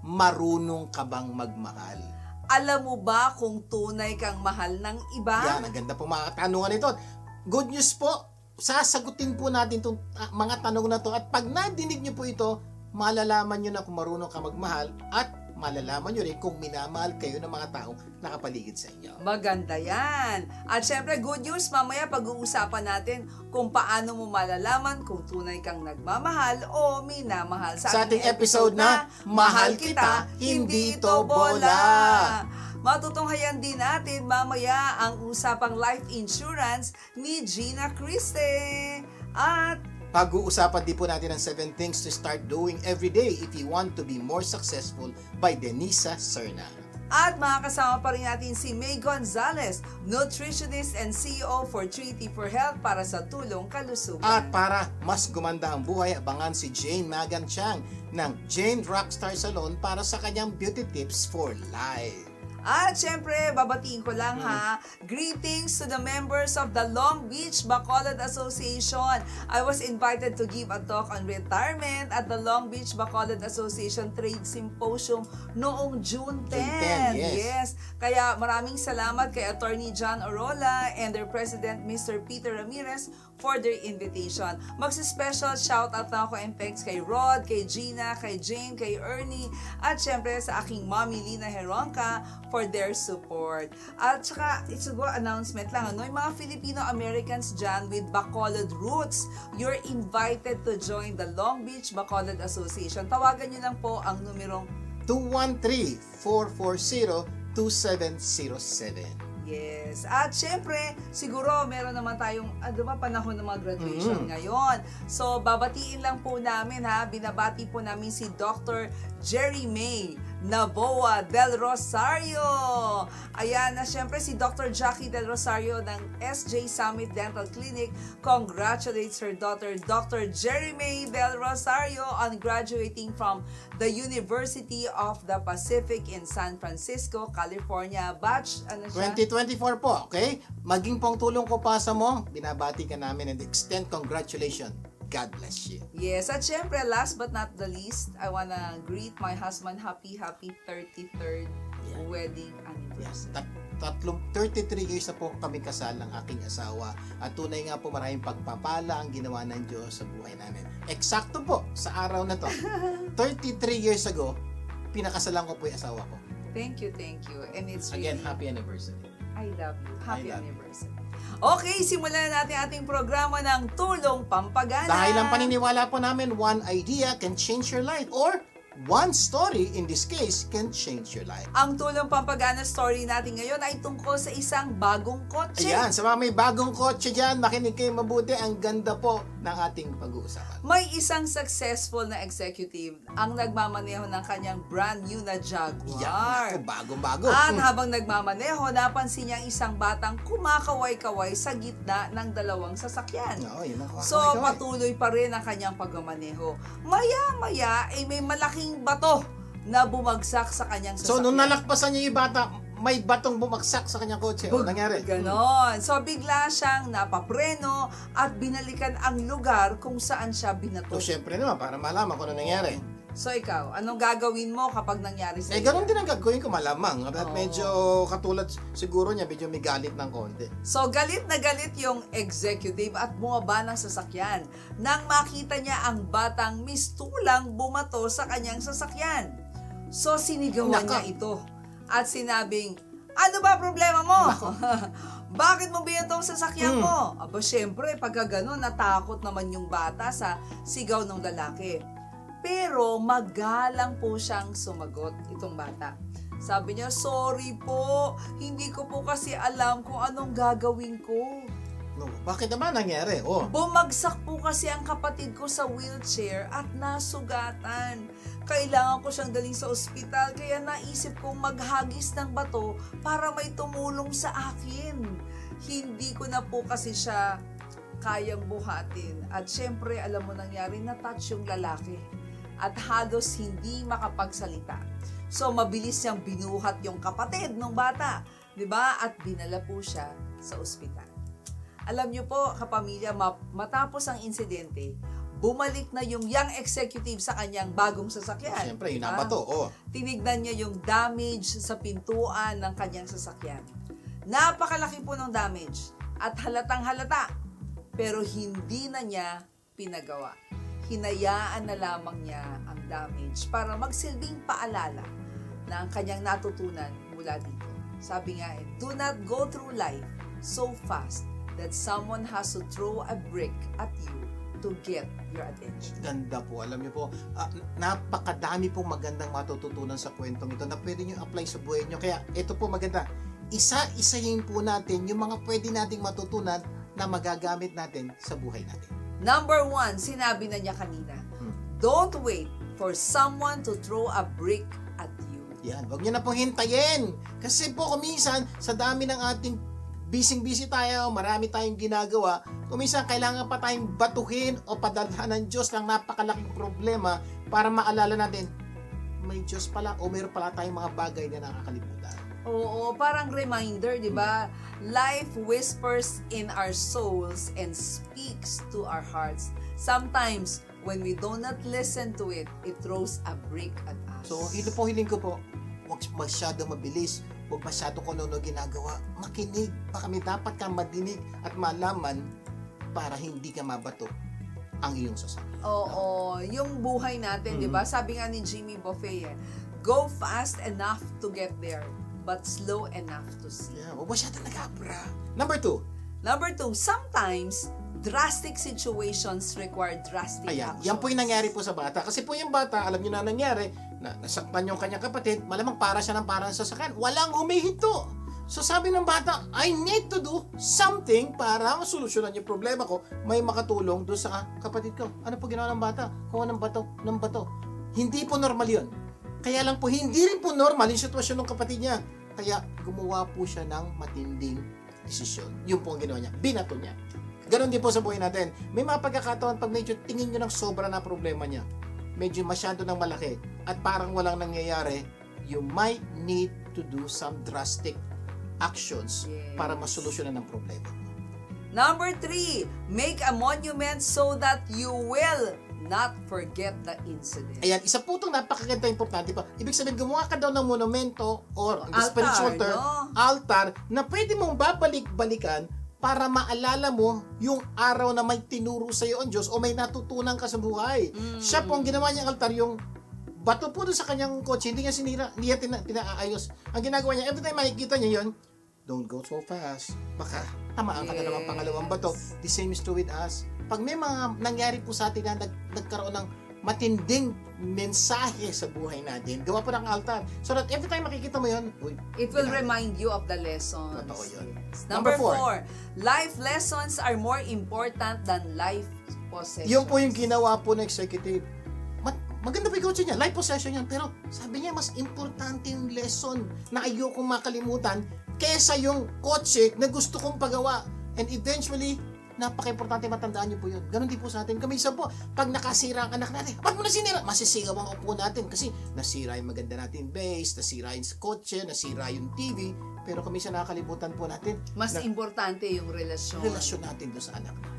marunong ka bang magmahal? Alam mo ba kung tunay kang mahal ng iba? Yan, ang ganda po mga katanungan ito. Good news po, sasagutin po natin itong mga tanong na to at pag nadinig nyo po ito, malalaman nyo na kung marunong ka magmahal at malalaman nyo rin kung minamahal kayo ng mga taong nakapaligid sa inyo. Maganda yan. At syempre, good news, mamaya pag-uusapan natin kung paano mo malalaman kung tunay kang nagmamahal o minamahal. Sa ating episode na Mahal Kita, Hindi Ito Bola. Matutunghayan din natin mamaya ang usapang life insurance ni Gina Criste. At pag-uusapan din po natin ang 7 things to start doing every day if you want to be more successful by Denisa Serna. At makakasama pa rin natin si May Gonzalez, nutritionist and CEO for Treaty for Health para sa tulong kalusugan. At para mas gumanda ang buhay, abangan si Jane Magan Chang ng Jane Rockstar Salon para sa kanyang beauty tips for life. At syempre, babatiin ko lang ha, greetings to the members of the Long Beach Bacolod Association. I was invited to give a talk on retirement at the Long Beach Bacolod Association Trade Symposium noong June 10. Yes. Kaya maraming salamat kay Attorney John Orola and their President Mr. Peter Ramirez for their invitation. Magsi-special shoutout na ako and thanks kay Rod, kay Gina, kay Jane, kay Ernie, at syempre sa aking mommy Lina Heronca for their support. At saka, siguro announcement lang, yung mga Filipino-Americans dyan with Bacolod roots, you're invited to join the Long Beach Bacolod Association. Tawagan nyo lang po ang numerong 213-440-2707. Yes. At syempre, siguro meron naman tayong, diba, panahon ng mga graduation ngayon. So, babatiin lang po namin ha, binabati po namin si Dr. Jerry May Naboa Del Rosario. Ayan, na syempre si Dr. Jackie Del Rosario ng SJ Summit Dental Clinic congratulates her daughter Dr. Jerry May Del Rosario on graduating from the University of the Pacific in San Francisco, California. Batch, ano siya? 2024 po, okay? Maging pong tulong ko pa sa mo, binabati ka namin and extend congratulations. God bless you. Yes, at syempre, last but not the least, I wanna greet my husband happy 33rd wedding anniversary. Yes, 33 years na po kami kasal ng aking asawa at tunay nga po maraming pagpapala ang ginawa ng Diyos sa buhay namin. Eksakto po sa araw na to, 33 years ago, pinakasalan ko po yung asawa ko. Thank you, thank you. And it's again, really, happy anniversary. I love you. Happy I love anniversary. Okay, simulan na natin ating programa ng Tulong Pampagana. Dahil ang paniniwala po namin, one idea can change your life or one story, in this case, can change your life. Ang Tulong Pampagana story natin ngayon ay tungkol sa isang bagong kotse. Ayan, sa mga may bagong kotse dyan, makinig kayo mabuti. Ang ganda po ng ating pag-uusapan. May isang successful na executive ang nagmamaneho ng kanyang brand new na Jaguar. Yan, bagong-bago. At habang nagmamaneho, napansin niya isang batang kumakaway-kaway sa gitna ng dalawang sasakyan. Oo, yun ang So, patuloy pa rin ang kanyang pagmamaneho. Maya-maya, may malaking bato na bumagsak sa kanyang sasakyan. So, nung nalakpasan niya yung bata, may batong bumagsak sa kanyang kotse. O, nangyari? Ganon. So, bigla siyang napapreno at binalikan ang lugar kung saan siya binato. So, syempre naman, para malaman kung ano nangyari. So, ikaw, anong gagawin mo kapag nangyari sa Ganon din ang gagawin ko, malamang. At medyo katulad siguro niya, medyo may galit ng konti. So, galit na galit yung executive at bumaba ng sasakyan nang makita niya ang batang mistulang bumato sa kanyang sasakyan. So, sinigawan niya ito at sinabing, ano ba problema mo? Bakit mo binatong sasakyan mo? Aba, syempre, pagka gano'n, natakot naman yung bata sa sigaw ng lalaki. Pero magalang po siyang sumagot, itong bata. Sabi niya, sorry po, hindi ko po kasi alam kung anong gagawin ko. No, bakit naman nangyari? Oh. Bumagsak po kasi ang kapatid ko sa wheelchair at nasugatan. Kailangan ko siyang daling sa ospital kaya naisip kong maghagis ng bato para may tumulong sa akin. Hindi ko na po kasi siya kayang buhatin. At syempre, alam mo nangyari, na-touch yung lalaki. At halos hindi makapagsalita. So, mabilis niyang binuhat yung kapatid ng bata. Diba? At dinala po siya sa ospital. Alam niyo po, kapamilya, matapos ang insidente, bumalik na yung young executive sa kanyang bagong sasakyan. Siyempre, yun ang bato. Oh. Tinignan niya yung damage sa pintuan ng kanyang sasakyan. Napakalaki po ng damage at halatang halata, pero hindi na niya pinagawa. Hinayaan na lamang niya ang damage para magsilbing paalala na ang kanyang natutunan mula dito. Sabi nga do not go through life so fast that someone has to throw a brick at you to get your attention. Ganda po. Alam niyo po, napakadami pong magandang matututunan sa kwentong ito na pwede niyo apply sa buhay niyo. Kaya ito po maganda. Isa-isahin po natin yung mga pwede nating matutunan na magagamit natin sa buhay natin. Number 1, sinabi na niya kanina, don't wait for someone to throw a brick at you. Yan, wag niyo na pong hintayin. Kasi po kuminsan, sa dami ng ating busy tayo, marami tayong ginagawa, kuminsan kailangan pa tayong batuhin o padalhan ng Diyos ng napakalaking problema para maalala natin, may Diyos pala o mayroon pala tayong mga bagay na nakakalimutan. Oo, parang reminder, di ba? Life whispers in our souls and speaks to our hearts. Sometimes, when we do not listen to it, it throws a brick at us. So, ito po hiling ko po, huwag masyado mabilis, huwag masyado kung ano ginagawa. Makinig, baka may dapat kang madinig at malaman para hindi ka mabato ang iyong sasakyan. Oo, yung buhay natin, di ba? Sabi nga ni Jimmy Buffett, go fast enough to get there, but slow enough to see. Yeah, huwag masyado nag-abra. Number 2, sometimes, drastic situations require drastic actions. Yan po yung nangyari po sa bata. Kasi po yung bata, alam niyo na nangyari, nasaktan yung kanyang kapatid, malamang para siya ng parang sasakyan. Walang humihinto. So sabi ng bata, I need to do something para masolusyonan yung problema ko. May makatulong doon sa kapatid ko. Ano po ginawa ng bata? Kuha ng bato. Hindi po normal yun. Kaya lang po, hindi rin po normal yung sitwasyon ng kapatid niya. Kaya gumawa po siya ng matinding desisyon. Yun po ang ginawa niya. Binato niya. Ganon din po sa buhay natin. May mga pagkakataon pag medyo tingin nyo ng sobra na problema niya, medyo masyado ng malaki, at parang walang nangyayari, you might need to do some drastic actions para masolusyonan ang problema. Number 3, make a monument so that you will not forget the incident. Ayan, isa po itong napakaganda importante pa. Ibig sabihin, gumawa ka daw ng monumento or the spiritual term, altar, na pwede mong babalik-balikan para maalala mo yung araw na may tinuro sa iyo ang Diyos o may natutunan ka sa buhay. Siya po ang ginawa niyang altar, yung bato po doon sa kanyang kotse, hindi niya sinira, hindi niya pinaayos. Ang ginagawa niya, every time makikita niya yun, don't go so fast. Baka tamaan ka na naman pangalawang bato. The same is true with us. Pag may mga nangyari po sa atin na nagkaroon ng matinding mensahe sa buhay natin, gawa po ng altar. So that every time makikita mo yun, it will remind you of the lessons. Totoo yun. Number 4, life lessons are more important than life possessions. Yun po yung ginawa po ng executive. Maganda po yung kotse niya, life possession yan. Pero sabi niya, mas importante yung lesson na ayokong makalimutan kesa yung kotse na gusto kong pagawa. And eventually, napaka-importante matandaan niyo po yun. Ganon din po sa atin. Kami isa po, pag nakasira ang anak natin, ba't mo nasinira? Masisigaw ang upo natin kasi nasira yung maganda natin base, nasira yung kotse, nasira yung TV, pero kami isa nakakalimutan po natin. Mas importante yung relasyon. Relasyon natin doon sa anak natin.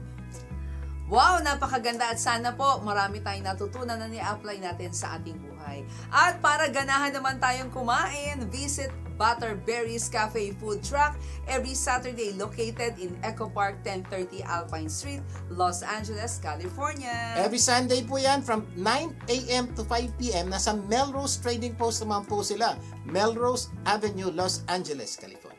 Wow, napakaganda at sana po marami tayong natutunan na ni-apply natin sa ating buhay. At para ganahan naman tayong kumain, visit Butterberries Cafe Food Truck every Saturday located in Eco Park 1030 Alpine Street, Los Angeles, California. Every Sunday po yan from 9 a.m. to 5 p.m. Nasa Melrose Trading Post naman po sila. Melrose Avenue, Los Angeles, California.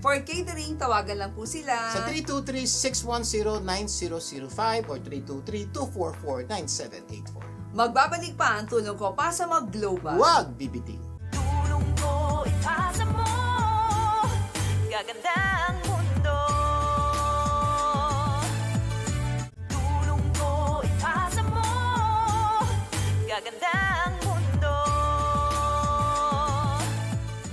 For catering, tawagan lang po sila sa 323-610-9005 or 323-244-9784. Magbabalik pa ang tulong ko pa sa mag-global. Huwag bibitin. Tulong ko ipasa mo, gaganda ang mundo. Tulong ko ipasa mo, gaganda ang mundo.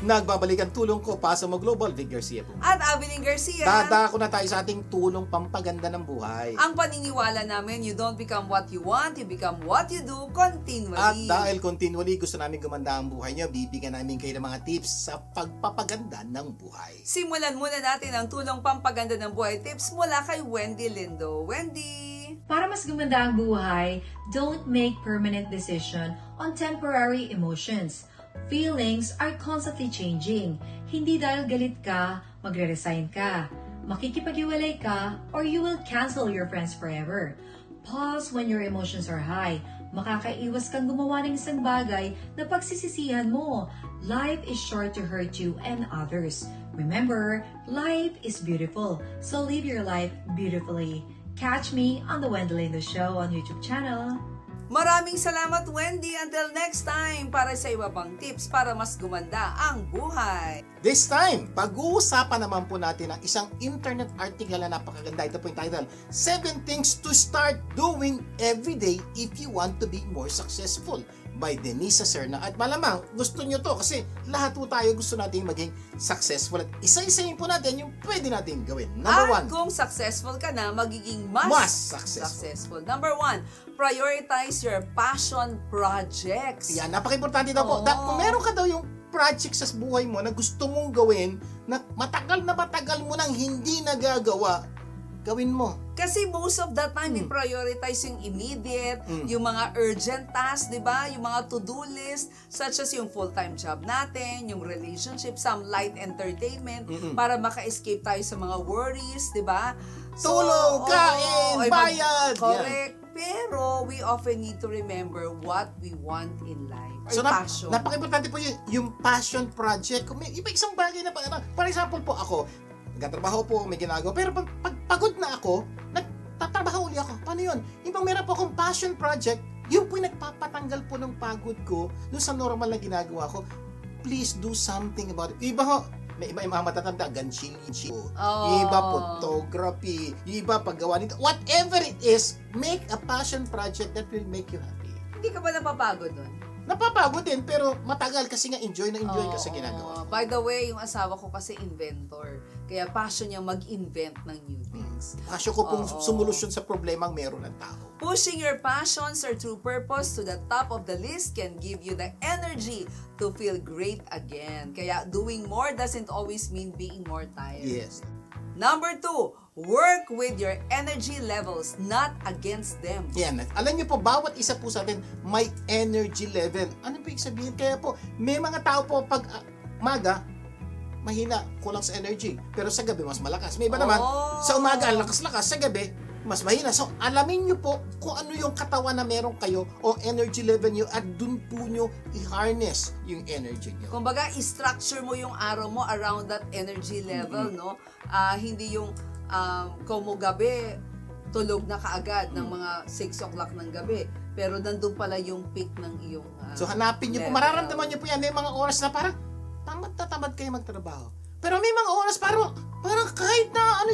Nagbabalik ang tulong ko pa sa Global, Vic Garcia po. At Abilene Garcia. Dadako na tayo sa ating tulong pampaganda ng buhay. Ang paniniwala namin, you don't become what you want, you become what you do continually. At dahil continually gusto namin gumanda ang buhay niyo, bibigyan namin kayo ng mga tips sa pagpapaganda ng buhay. Simulan muna natin ang tulong pampaganda ng buhay tips mula kay Wendy Lindo. Wendy! Para mas gumanda ang buhay, don't make permanent decision on temporary emotions. Feelings are constantly changing. Hindi dahil galit ka, magre-resign ka, makikipaghiwalay ka, or you will cancel your friends forever. Pause when your emotions are high. Makakaiwas kang gumawa ng isang bagay na pagsisisihan mo. Life is short to hurt you and others. Remember, life is beautiful, so live your life beautifully. Catch me on the Wendy Lindo Show on YouTube channel. Maraming salamat, Wendy. Until next time, para sa iba pang tips para mas gumanda ang buhay. This time, pag-uusapan naman po natin ang isang internet article na napakaganda. Ito po yung title, 7 Things to Start Doing Every Day If You Want to Be More Successful by Denisa Serna. At malamang, gusto nyo to kasi lahat po tayo gusto natin maging successful. At isa-isayin po natin yung pwede natin gawin. Number At 1, kung successful ka na, magiging mas successful. Number 1, prioritize your passion projects. yan, napaka-importante daw po. Kung meron ka daw yung project sa buhay mo na gusto mong gawin, na matagal mo nang hindi nagagawa, gawin mo. Kasi most of the time, we prioritize yung immediate, yung mga urgent tasks, di ba? Yung mga to-do list, such as yung full-time job natin, yung relationship, some light entertainment, para maka-escape tayo sa mga worries, di ba? Tulog, kain, bayad. Correct. Pero we often need to remember what we want in life. Or So, passion. napaka-importante po yung passion project. Kung may iba isang bagay na, for example po ako, nagtatrabaho po, may ginagawa, pero pag pagod na ako, nagtatrabaho uli ako. Paano yun? Ibang meron po akong passion project, yun po yung nagpapatanggal po ng pagod ko doon sa normal na ginagawa ko. Please do something about it. Iba ho, may iba yung mga matatanda, ganchilichi, yung iba photography, yung iba paggawa nito. Whatever it is, make a passion project that will make you happy. Hindi ka ba napapagod doon? Napapagod din, pero matagal kasi nga enjoy ka sa ginagawa. By the way, yung asawa ko kasi inventor. Kaya passion niya mag-invent ng new things. Pasyo ko pong sumulusyon sa problema ang meron ng tao. Pushing your passions or true purpose to the top of the list can give you the energy to feel great again. Kaya doing more doesn't always mean being more tired. Yes. Number 2, work with your energy levels, not against them. Yan. Alam niyo po, bawat isa po sa atin may energy level. Ano po ibig sabihin? Kaya po, may mga tao po pag maga, mahina, kulang sa energy. Pero sa gabi, mas malakas. May iba naman, sa umaga, ang lakas-lakas. Sa gabi, mas mahina. So, alamin niyo po kung ano yung katawan na meron kayo o energy level niyo at dun po niyo i-harness yung energy niyo. Kumbaga, i-structure mo yung araw mo around that energy level, no? Hindi yung kung mo gabi, tulog na kaagad ng mga 6 o'clock ng gabi. Pero nandun pala yung peak ng iyong So hanapin niyo po, mararamdaman niyo po yan. May mga oras na parang tamad na tamad kayo magtrabaho. Pero may mga oras parang kahit na ano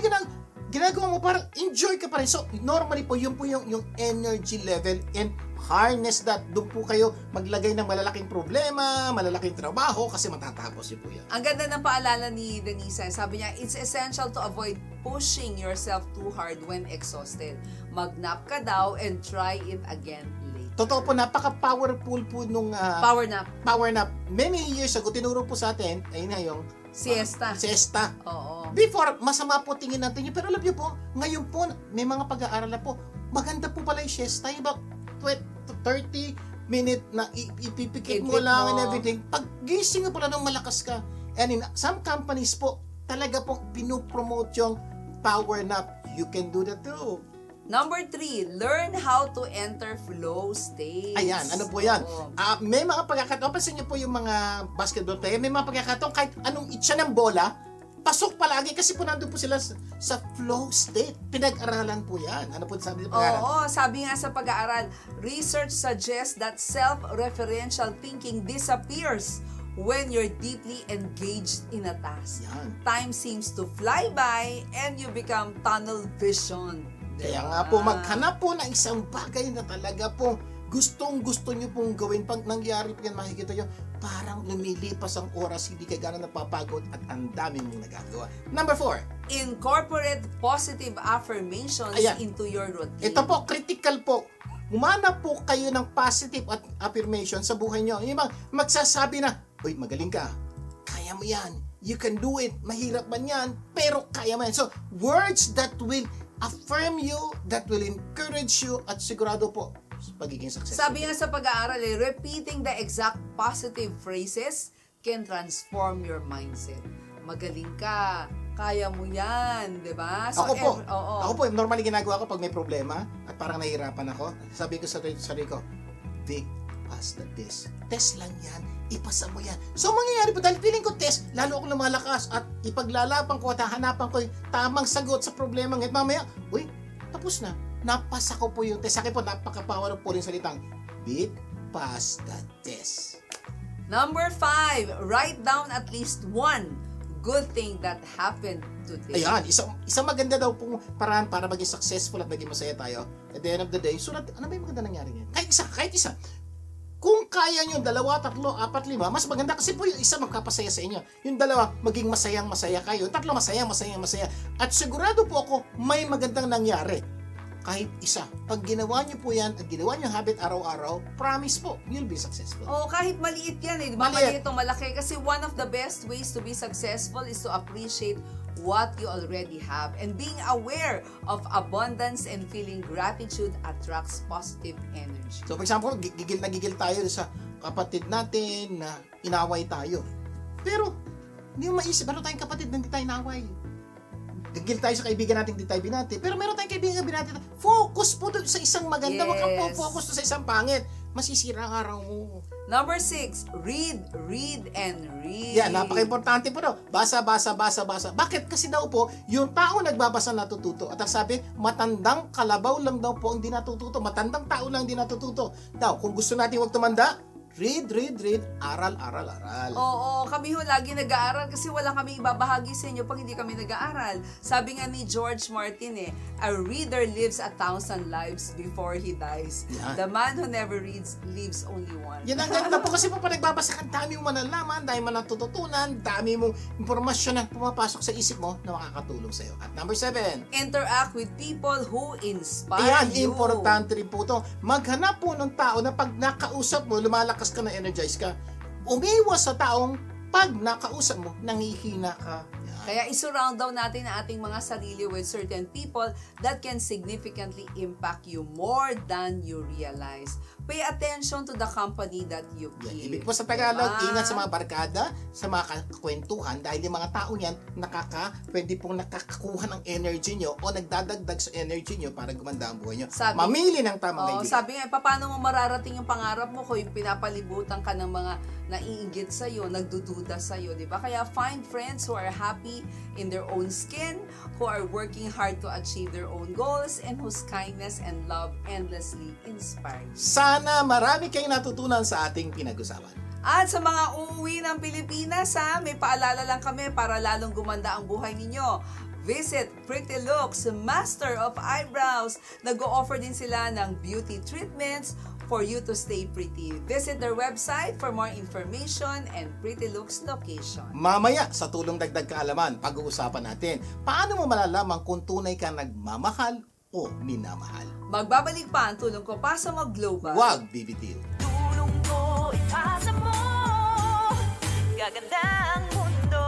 ginagawa mo, parang enjoy ka pa rin. So normally po, yun po yung energy level and harness that. Doon po kayo maglagay ng malalaking problema, malalaking trabaho kasi matatapos yun po yan. Ang ganda ng paalala ni Denisa. Sabi niya, it's essential to avoid pushing yourself too hard when exhausted. Mag-nap ka daw and try it again later. Totoo po, napaka-powerful po nung Power nap. power nap. Many years ago, tinuro po sa atin, ayun na yung Siesta. siesta. Oo. Before, masama po tingin natin yun. Pero alam niyo po, ngayon po, may mga pag-aaral na po, maganda po pala yung siesta. Yung 30 minute na ipipikit mo Ipit lang mo. and everything. Pag gising mo pala nung malakas ka. And in some companies po, talaga po pinopromote yung power nap. You can do that too. Number 3, learn how to enter flow states. Ayan, ano po yan? Oo. May mga pagkakataon, pansin niyo po yung mga basketball player, may mga pagkakataon kahit anong itcha ng bola, pasok palagi kasi po nandun po sila sa flow state. Pinag-aralan po yan. Ano po sabi ng pag-aaral? Oo, sabi nga sa pag-aaral, research suggests that self-referential thinking disappears when you're deeply engaged in a task. Yan. Time seems to fly by and you become tunnel vision. Kaya nga po, maghanap po ng isang bagay na talaga po gustong-gusto nyo pong gawin. Pag nangyari po yan, makikita nyo, parang lumilipas ang oras, hindi ka gano'n napapagod at ang dami mong nagagawa. Number 4. Incorporate positive affirmations Ayan. into your routine. Ito po, critical po. Humanap po kayo ng positive at affirmation sa buhay nyo. Yung mga magsasabi na, uy, magaling ka. Kaya mo yan. You can do it. Mahirap man yan, pero kaya mo yan. So, words that will affirm you, that will encourage you, at sigurado po, pagiging successful. Sabi nga sa pag-aaral, repeating the exact positive phrases can transform your mindset. Magaling ka, kaya mo yan, di ba? So, Ako po, normally ginagawa ko pag may problema at parang nahihirapan ako, sabi ko sa sarili ko, Vic, pass the test. Test lang yan, ipasa mo yan. So, mangyayari po, dahil feeling ko test, lalo akong lumalakas at ipaglalaban ko at hahanapan ko yung tamang sagot sa problema. Ngayon mamaya, uy, tapos na. Napasa ko po yung test. Sa akin po, napaka-power po rin salitang, Vic, pass the test. Number 5, write down at least one good thing that happened today. Ayan, isang maganda daw pong paraan para maging successful at maging masaya tayo. At the end of the day, sulat, ano ba yung maganda nangyari ngayon? Kahit isa. Kung kaya nyo, 2, 3, 4, 5, mas maganda kasi po yung isa magkapasaya sa inyo. Yung 2, maging masayang-masaya kayo. Yung 3, masaya. At sigurado po ako, may magandang nangyari. Kahit isa. Pag ginawa nyo po yan, at ginawa nyo habit araw-araw, promise po, you'll be successful. Kahit maliit yan eh. Di ba? Maliit. Maliit o malaki. Kasi one of the best ways to be successful is to appreciate what you already have. And being aware of abundance and feeling gratitude attracts positive energy. So, for example, gigil na gigil tayo sa kapatid natin na inaway tayo. Pero, hindi mo maisip, meron tayong kapatid na hindi tayo inaway. Gigil tayo sa kaibigan natin, hindi tayo binati. Pero meron tayong kaibigan binati. Focus po doon sa isang maganda. Huwag kang focus doon sa isang pangit. Masisira ang araw mo. Number 6, read, and read. Yan, napaka-importante po daw. Basa. Bakit? Kasi daw po, yung tao nagbabasa natututo. At ang sabi, matandang kalabaw lang daw po hindi natututo. Matandang tao lang hindi natututo. Daw, kung gusto natin huwag tumanda, read, aral. Oo, kami ho lagi nag-aaral kasi wala kami ibabahagi sa inyo pag hindi kami nag-aaral. Sabi nga ni George Martin a reader lives 1,000 lives before he dies. Yan. The man who never reads lives only one. Yan ang ganda po kasi po pag nagbabasa ka, dami mong malalaman, dami mo natututunan, dami mong impormasyon na pumapasok sa isip mo na makakatulong sa'yo. At number 7, Interact with people who inspire ayan, you. importante rin po ito. Maghanap po ng tao na pag nakausap mo, lumalakas ka na energize ka. Umiwas sa taong pag nakausap mo, nangihina ka. Yan. Kaya isurround daw natin ang ating mga sarili with certain people that can significantly impact you more than you realize. Pay attention to the company that you Yan. keep. Ibig po sa Tagalog, Diba? ingat sa mga barkada, sa mga kwentuhan, dahil yung mga tao niyan, pwede pong nakakakuha ng energy nyo o nagdadagdag sa energy nyo para gumanda ang buhay nyo. Mamili ng tamang kaibigan. Sabi nga, paano mo mararating yung pangarap mo kung yung pinapalibutan ka ng mga naiinggit sa'yo, nagdududa sa'yo, di ba? Kaya find friends who are happy in their own skin, who are working hard to achieve their own goals, and whose kindness and love endlessly inspire you. Sana marami kayong natutunan sa ating pinag-usapan. At sa mga uuwi ng Pilipinas, may paalala lang kami para lalong gumanda ang buhay ninyo. Visit Pretty Looks, Master of Eyebrows. Nag-o-offer din sila ng beauty treatments for you to stay pretty. Visit their website for more information and Pretty Looks location. Mamaya, sa tulong dagdag kaalaman, pag-uusapan natin, paano mo malalaman kung tunay ka nagmamahal o minamahal? Magbabalik pa ang tulong ko pa sa mag-global. Huwag bibitiw. Tulong ko, ipasa mo. Gaganda ang mundo.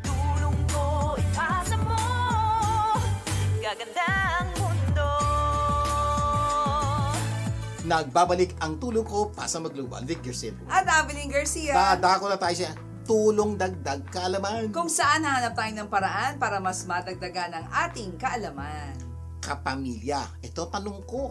Tulong ko, ipasa mo. Gaganda ang mundo. Nagbabalik ang tulong ko pa sa mag-global. Vic Gersim. At Evelyn Garcia. Dadako na tayo siya. Tulong dagdag kaalaman. Kung saan hahanap tayo ng paraan para mas madagdagan ang ating kaalaman. Kapamilya. Ito tanong ko.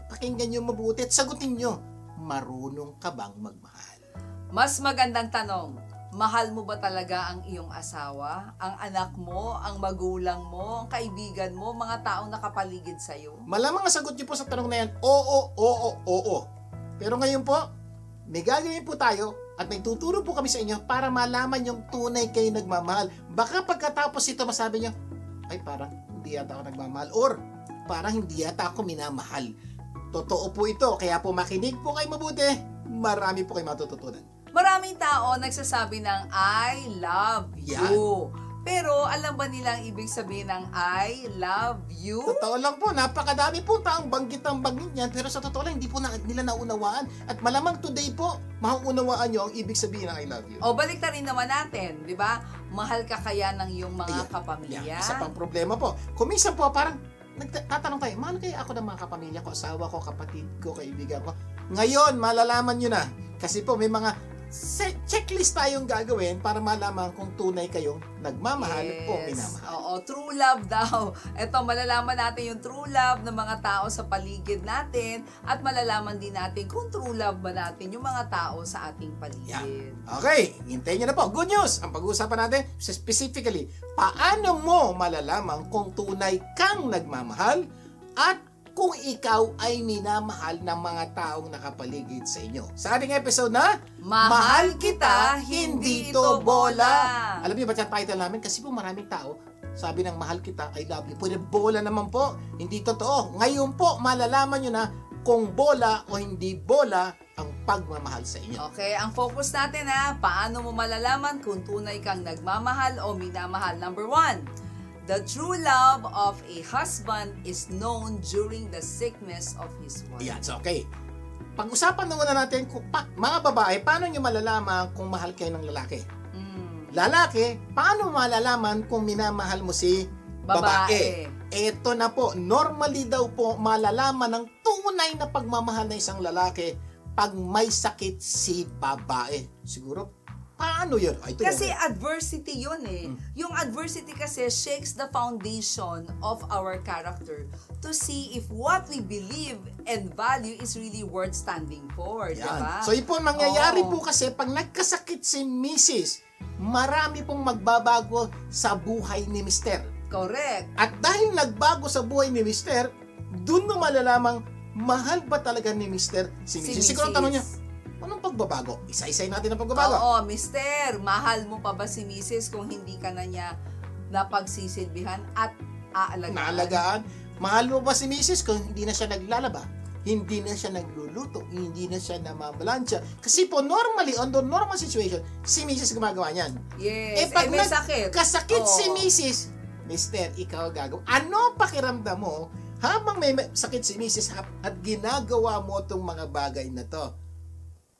Pakinggan nyo mabuti at sagutin nyo. Marunong ka bang magmahal? Mas magandang tanong, mahal mo ba talaga ang iyong asawa, ang anak mo, ang magulang mo, ang kaibigan mo, mga taong nakapaligid sa'yo? Malamang ang sagot nyo po sa tanong na yan, oo. Pero ngayon po, may gagawin po tayo at may tuturo po kami sa inyo para malaman yung tunay kayo nagmamahal. Baka pagkatapos ito masabi nyo, ay parang hindi yata ako nagmamahal or parang hindi yata ako minamahal. Totoo po ito, kaya po makinig po kayo mabuti. Marami po kayo matututunan. Maraming tao nagsasabi ng I love you. Yan. Pero alam ba nila ang ibig sabihin ng I love you? Totoo lang po, napakadami po taong banggit niyan, pero sa totoo lang, hindi po nila naunawaan. At malamang today po, mauunawaan nyo ang ibig sabihin ng I love you. O balik na rin naman natin, di ba? Mahal ka kaya ng iyong mga kapamilya? Yeah, isa pang problema po. Kung minsan po, parang nagtatanong tayo, mahal kaya ako ng mga kapamilya ko, asawa ko, kapatid ko, kaibigan ko. Ngayon, malalaman nyo na. Kasi po, may mga checklist tayong gagawin para malaman kung tunay kayong nagmamahal o minamahal. Oo, true love daw. Ito, malalaman natin yung true love ng mga tao sa paligid natin at malalaman din natin kung true love ba natin yung mga tao sa ating paligid. Yeah. Okay, hintayin nyo na po. Good news! Ang pag-uusapan natin, specifically, paano mo malalaman kung tunay kang nagmamahal at kung ikaw ay minamahal ng mga taong nakapaligid sa inyo. Sa ating episode na Mahal Kita, Hindi Ito Bola. Alam niyo ba yung title namin? Kasi po maraming tao sabi ng mahal kita, I love you. Pwede bola naman po. Hindi totoo. Ngayon po, malalaman nyo na kung bola o hindi bola ang pagmamahal sa inyo. Okay, ang focus natin paano mo malalaman kung tunay kang nagmamahal o minamahal. Number 1, the true love of a husband is known during the sickness of his wife. Yan, so okay. Pag-usapan na muna natin, mga babae, paano nyo malalaman kung mahal kayo ng lalaki? Lalaki, paano malalaman kung minamahal mo si babae? Eto na po, normally daw po malalaman ng tunay na pagmamahal ng isang lalaki pag may sakit si babae. Siguro, paano yun? Kasi adversity yun Yung adversity kasi shakes the foundation of our character to see if what we believe and value is really worth standing for. Diba? So, yun po, mangyayari po kasi pag nagkasakit si Mrs., marami pong magbabago sa buhay ni Mr. Correct. At dahil nagbago sa buhay ni Mr., dun mo malalamang mahal ba talaga ni Mr. si Mrs. Siguro tanong niya, anong pagbabago? Isa-isay natin ang pagbabago. Oo, mister, mahal mo pa ba si Mrs. kung hindi ka na niya napagsisilbihan at aalagaan? Mahal mo ba si Mrs. kung hindi na siya naglalaba? Hindi na siya nagluluto? Hindi na siya namamalansya? Kasi po, normally, under normal situation, si Mrs. gumagawa niyan. Yes, Pag may sakit. Kasakit si Mrs., Mister, ikaw gagawa. Ano pakiramdam mo habang may sakit si Mrs. at ginagawa mo itong mga bagay na to?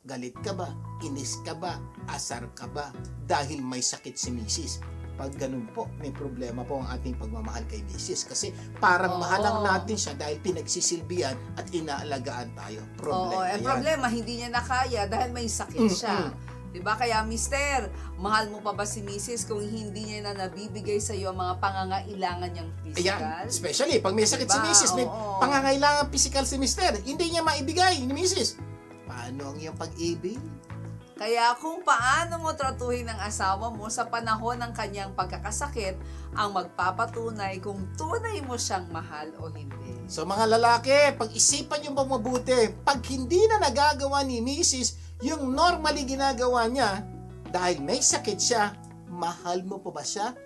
Galit ka ba? Inis ka ba? Asar ka ba? Dahil may sakit si Mrs. Pag ganun po, may problema po ang ating pagmamahal kay Mrs. Kasi parang mahalang natin siya dahil pinagsisilbihan at inaalagaan tayo. Problema yan. Problema, hindi niya nakaya dahil may sakit siya. Diba? Kaya, mister, mahal mo pa ba si Mrs. kung hindi niya na nabibigay sa iyo ang mga pangangailangan niyang physical? Ayan, especially pag may sakit si Mrs. May pangangailangan physical si Mister, hindi niya maibigay ni Mrs. Paano ang iyong pag-ibig? Kaya kung paano mo tratuhin ang asawa mo sa panahon ng kanyang pagkakasakit, ang magpapatunay kung tunay mo siyang mahal o hindi. So mga lalaki, pag-isipan niyo mabuti, pag hindi na nagagawa ni Mrs. yung normally ginagawa niya, dahil may sakit siya, mahal mo pa ba siya?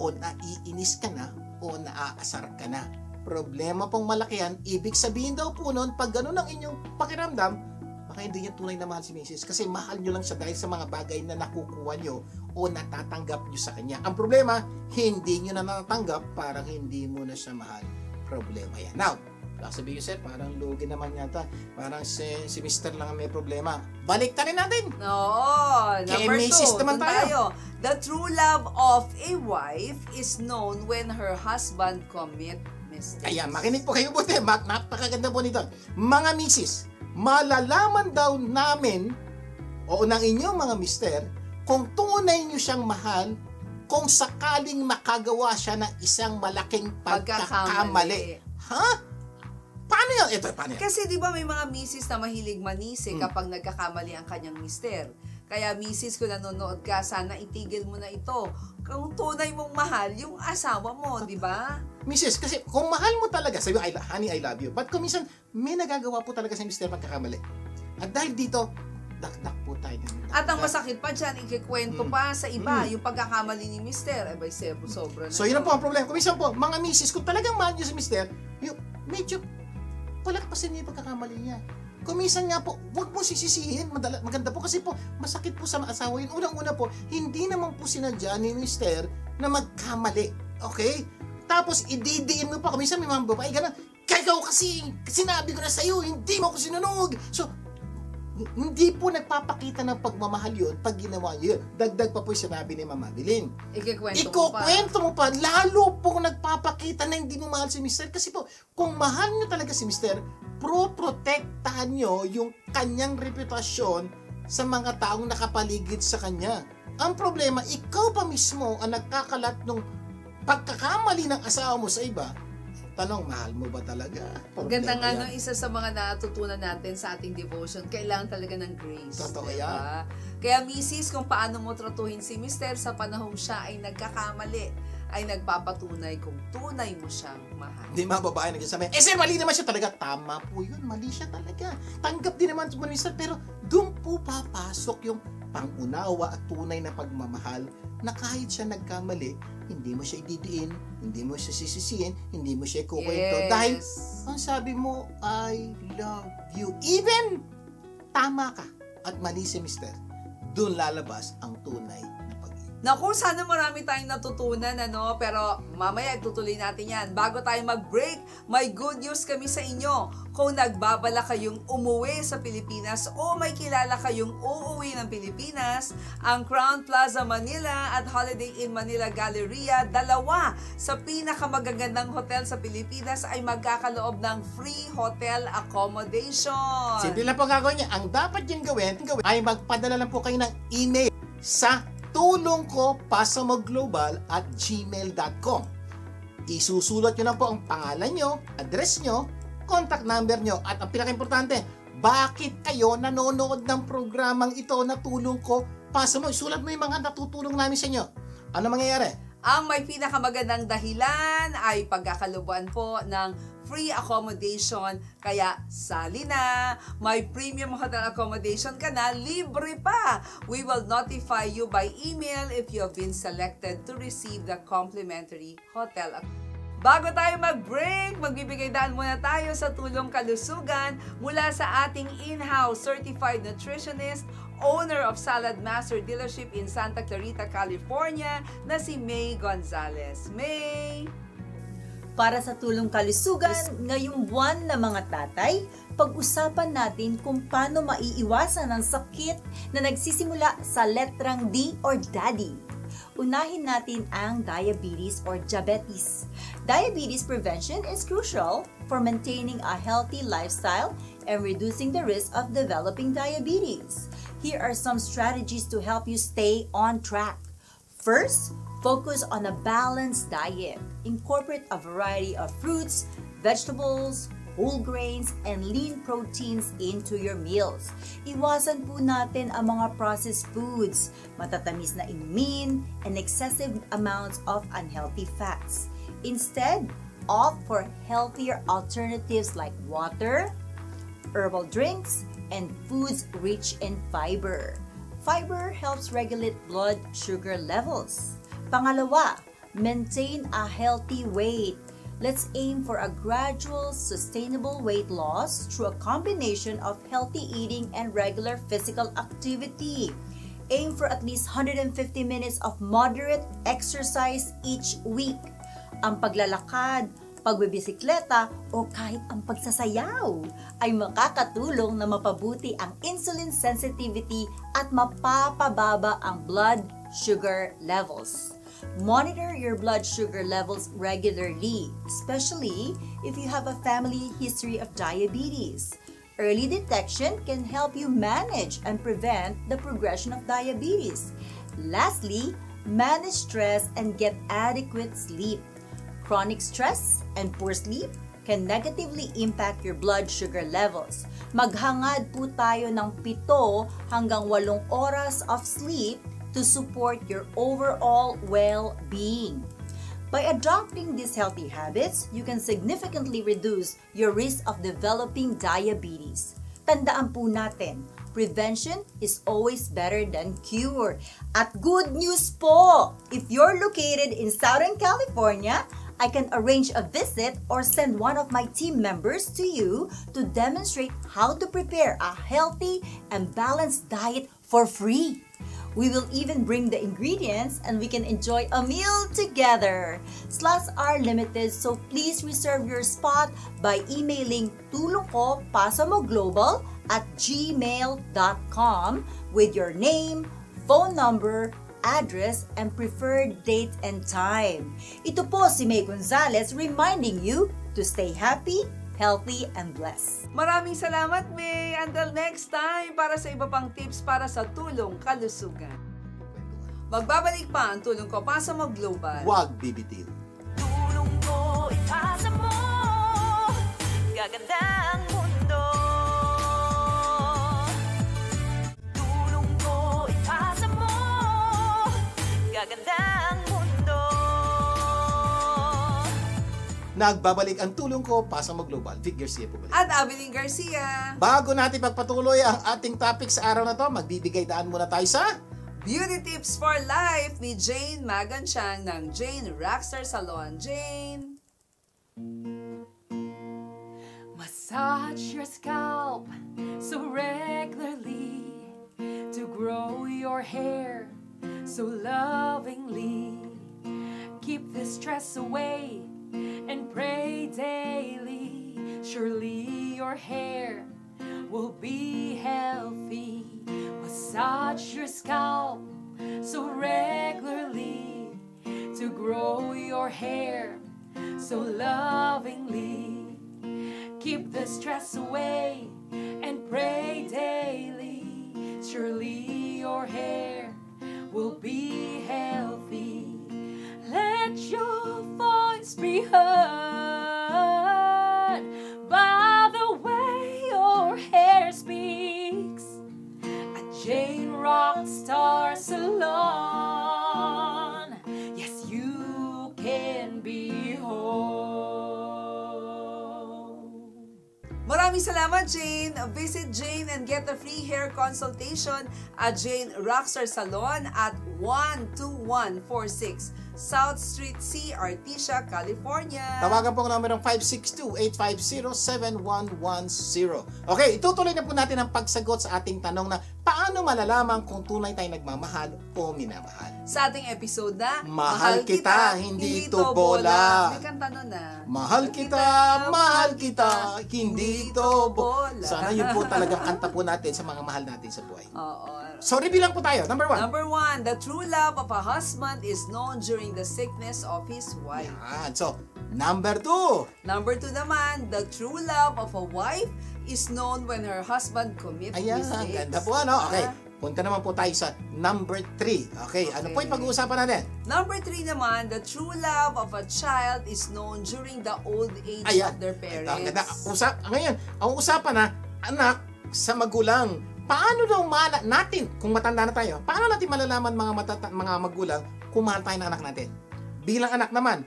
O naiinis ka na? O naaasar ka na? Problema pong malaki yan. Ibig sabihin daw po nun, pag ganun ang inyong pakiramdam, baka hindi niya tunay na mahal si Mrs. Kasi mahal nyo lang siya dahil sa mga bagay na nakukuha nyo o natatanggap nyo sa kanya. Ang problema, hindi nyo na natatanggap, parang hindi mo na siya mahal. Problema yan. Now, sabihin sir, parang lugi naman yata. Parang si Mr. lang ang may problema. Balik rin natin. Oo. Number 2, naman tayo. The true love of a wife is known when her husband commit mistakes. Ayan, makinig po kayo buti. Napakaganda po nito. Mga misis, malalaman daw namin o ng inyong mga mister kung tunay nyo siyang mahal kung sakaling makagawa siya ng isang malaking pagkakamali. Ha? Paano yan? Ito, paano yan? Kasi di ba may mga misis na mahilig manisi kapag nagkakamali ang kanyang mister. Kaya misis, kung nanonood ka, sana itigil mo na ito. Kung tunay mong mahal yung asawa mo, di ba? Misis, kasi kung mahal mo talaga, sabi mo, honey, I love you. But kung minsan, may nagagawa po talaga sa mister pagkakamali. At dahil dito, dakdak po tayo. At ang masakit pa dyan, ikikwento pa sa iba, yung pagkakamali ni mister, ay sobra na. So, yun po ang problema. Kung minsan po, mga misis, kung talagang mahal nyo si mister, yung medyo palakpasin niya yung pagkakamali niya. kumisan nga po, huwag mo sisisihin. Maganda po kasi po, masakit po sa asawa yun. Unang-una po, hindi naman po sinadya ni Mister na magkamali. Okay? Tapos, ididiin mo pa. Kumisan may mga babae, gano'n. Kagaw kasi, sinabi ko na sa'yo, hindi mo ako sinunog. So, hindi po nagpapakita ng pagmamahal yun pag ginawa yun. Dagdag pa po yung sinabi ni Mama Bilin. Ikukwento mo pa, lalo po nagpapakita na hindi mo mahal si Mister. Kasi po, kung mahal nyo talaga si Mister, protektahan nyo yung kanyang reputasyon sa mga taong nakapaligid sa kanya. Ang problema, ikaw pa mismo ang nagkakalat ng pagkakamali ng asawa mo sa iba. Tanong, mahal mo ba talaga? Ganda nga, no, isa sa mga natutunan natin sa ating devotion, kailangan talaga ng grace. Totoo diba? yan. Kaya misis, kung paano mo tratuhin si Mister sa panahong siya ay nagkakamali, ay nagpapatunay kung tunay mo siyang mahal. Hindi mga babae nagsasabi, sir, mali naman siya talaga. Tama po yun, mali siya talaga. Tanggap din naman mo, Mister, pero doon po papasok yung pangunawa at tunay na pagmamahal na kahit siya nagkamali, hindi mo siya ididiin, hindi mo siya sisisihin, hindi mo siya ikukwento. Yes. Dahil ang sabi mo, I love you. Even tama ka at mali si Mister, doon lalabas ang tunay na pag-ibig. Naku, sana marami tayong natutunan, ano? Pero mamaya tutuloy natin yan. Bago tayo mag-break, may good news kami sa inyo. Kung nagbabala kayong umuwi sa Pilipinas o may kilala kayong uuwi ng Pilipinas, ang Crown Plaza Manila at Holiday Inn Manila Galleria, dalawa sa pinakamagagandang hotel sa Pilipinas ay magkakaloob ng free hotel accommodation. Simple lang po gagawin niya. Ang dapat niyang gawin ay magpadala lang po kayo ng email sa tulongko@gmail.com. Isusulat nyo na po ang pangalan nyo, address nyo, contact number nyo, at ang pinaka-importante, bakit kayo nanonood ng programang ito na Tulong Ko? Pasa mo, isulat mo yung mga natutulong namin sa inyo. Ano mangyayari? Ang may pinakamagandang dahilan ay pagkakalubuan po ng free accommodation. Kaya sali na, may premium hotel accommodation ka na, libre pa. We will notify you by email if you have been selected to receive the complimentary hotel accommodation. Bago tayo mag-break, magbibigay daan muna tayo sa tulong kalusugan mula sa ating in-house certified nutritionist, owner of Salad Master Dealership in Santa Clarita, California, na si May Gonzalez. May! Para sa tulong kalusugan, ngayong buwan na mga tatay, pag-usapan natin kung paano maiiwasan ang sakit na nagsisimula sa letrang D or Daddy. Unahin natin ang diabetes or diabetes. Diabetes prevention is crucial for maintaining a healthy lifestyle and reducing the risk of developing diabetes. Here are some strategies to help you stay on track. First, focus on a balanced diet. Incorporate a variety of fruits, vegetables, whole grains, and lean proteins into your meals. Iwasan po natin ang mga processed foods, matatamis na inumin, and excessive amounts of unhealthy fats. Instead, opt for healthier alternatives like water, herbal drinks, and foods rich in fiber. Fiber helps regulate blood sugar levels. Pangalawa, maintain a healthy weight. Let's aim for a gradual, sustainable weight loss through a combination of healthy eating and regular physical activity. Aim for at least 150 minutes of moderate exercise each week. Ang paglalakad, pagbibisikleta, o kahit ang pagsasayaw ay makakatulong na mapabuti ang insulin sensitivity at mapapababa ang blood sugar levels. Monitor your blood sugar levels regularly, especially if you have a family history of diabetes. Early detection can help you manage and prevent the progression of diabetes. Lastly, manage stress and get adequate sleep. Chronic stress and poor sleep can negatively impact your blood sugar levels. Maghangad po tayo ng 7 hanggang 8 oras of sleep to support your overall well-being. By adopting these healthy habits, you can significantly reduce your risk of developing diabetes. Tandaan po natin, prevention is always better than cure. At good news po! If you're located in Southern California, I can arrange a visit or send one of my team members to you to demonstrate how to prepare a healthy and balanced diet for free. We will even bring the ingredients and we can enjoy a meal together. Slots are limited, so please reserve your spot by emailing tulongkopasamoglobal@gmail.com with your name, phone number, address, and preferred date and time. Ito po si May Gonzalez reminding you to stay happy, healthy, and blessed. Maraming salamat, May. Until next time, para sa iba pang tips para sa tulong kalusugan. Magbabalik pa ang Tulong Ko Pasa Mo Global. Huwag bibitin. Tulong ko ipasa mo, gaganda ang mundo. Tulong ko ipasa mo, gaganda ang mundo. Nagbabalik ang Tulong Ko Pasa Mo Global. Vic Garcia po balik. At Abilene Garcia. Bago natin pagpatuloy ang ating topic sa araw na to, magbibigay daan muna tayo sa Beauty Tips for Life ni Jane Maganchang ng Jane Rockstar Salon. Jane. Massage your scalp so regularly to grow your hair so lovingly. Keep the stress away and pray daily. Surely your hair will be healthy. Massage your scalp so regularly to grow your hair so lovingly. Keep the stress away and pray daily. Surely your hair will be healthy. Let your voice be heard by the way your hair speaks. At Jane Rockstar Salon, yes, you can be whole. Maraming salamat, Jane. Visit Jane and get a free hair consultation at Jane Rockstar Salon at 12146 South Street C, Artesia, California. tawagan po ang numero 562-850-7110. Okay, itutuloy na po natin ang pagsagot sa ating tanong na paano malalaman kung tunay tayong nagmamahal o minamahal. Sa ating episode na Mahal kita, hindi ito bola. May kanta nun na. Mahal kita, hindi ito bola. Sana yun po talagang kanta po natin sa mga mahal natin sa buhay. Oo. So, review lang po tayo. Number 1. Number 1, the true love of a husband is known during the sickness of his wife. Yan. So, number 2. Number 2 naman, the true love of a wife is known when her husband commits Ayan, mistakes. ganda po ano. Okay, Ah. punta naman po tayo sa number 3. Okay, ano po yung pag-uusapan natin? Number 3 naman, the true love of a child is known during the old age Ayan. of their parents. Ang ganda. Ngayon, ang usapan na anak sa magulang. Paano daw natin, kung matanda na tayo, paano natin malalaman mga magulang kung mahal tayo ng anak natin? Bilang anak naman,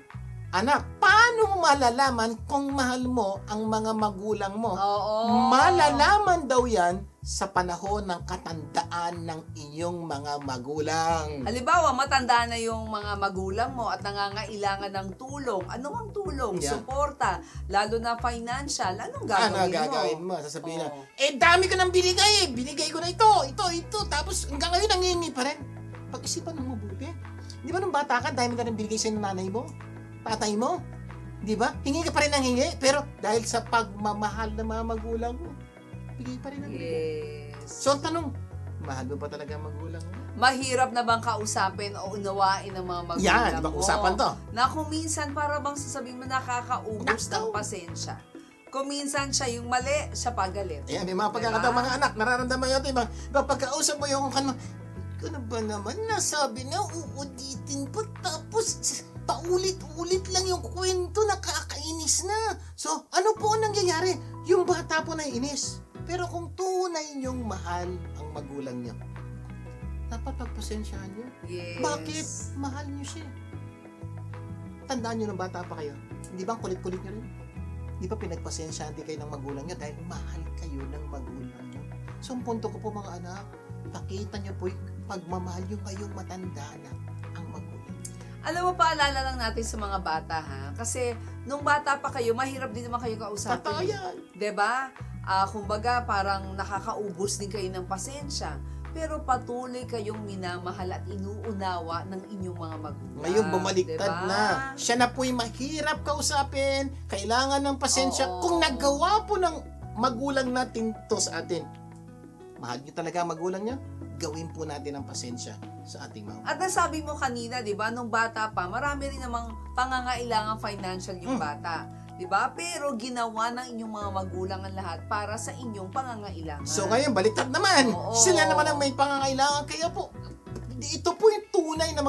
anak, paano mo malalaman kung mahal mo ang mga magulang mo? Oo. Malalaman daw yan sa panahon ng katandaan ng inyong mga magulang. Halimbawa, matanda na yung mga magulang mo at nangangailangan ng tulong. Ano ang tulong? Yeah. Suporta, lalo na financial. Anong Ano gagawin mo? gagawin mo? Sasabihin na, Oo. dami ko nang binigay eh. Binigay ko na ito. Tapos hanggang ngayon nangingi pa rin. Pag-isipan mo mabuti. Di ba nung bata ka, dami ka nang binigay sa'yo ng nanay mo? Tatay mo? Di ba? Hingi ka pa rin ng hingi. Pero dahil sa pagmamahal ng mga magulang mo, bigay pa rin ng bigay. Yes. So ang tanong, mahal mo pa talaga ang magulang mo? Mahirap na bang kausapin o unawain ng mga magulang Yan, mo? ibang usapan to. Na kung minsan para bang sasabihin mo nakakaubos ng Nako. pasensya. Kung minsan siya yung mali, siya pagalit. Ayan, may mga pagkakataon Diba? mga anak, nararamdaman yun, diba? Pagkausap mo yung kanma, ko na ba naman, nasabi na, uulitin pa, tapos paulit-ulit lang yung kwento, nakakainis na. So, ano po ang nangyayari? Yung bata po naiinis. Pero kung tunay niyong mahal ang magulang niyo, dapat pagpasensyahan niyo. Yes. Bakit? Mahal niyo siya. Tandaan niyo ng bata pa kayo. Hindi ba ang kulit-kulit niyo rin? Di ba pinagpasensyahan din kayo ng magulang niyo dahil mahal kayo ng magulang niyo? So, ang punto ko po mga anak, pakita niyo po yung pagmamahal yung kayong matanda na ang magulang. Alam mo, paalala lang natin sa mga bata, ha? Kasi, nung bata pa kayo, mahirap din naman kayo kausapin. Totoo yan. Diba? Kumbaga, parang nakakaubos din kayo ng pasensya. Pero patuloy kayong minamahal at inuunawa ng inyong mga magulang. Ngayon bumaliktad diba? na. Siya na po'y mahirap kausapin, kailangan ng pasensya. Oo. Kung nagawa po ng magulang natin to sa atin, mahal niyo talaga ang magulang niya, gawin po natin ang pasensya sa ating mga. At nasabi mo kanina, di ba, nung bata pa, marami rin namang pangangailangan financial yung bata. Di ba? Pero ginawa ng inyong mga magulang ang lahat para sa inyong pangangailangan. So ngayon, baliktad naman. Oo. Sila naman ang may pangangailangan. Kaya po, ito po yung tunay na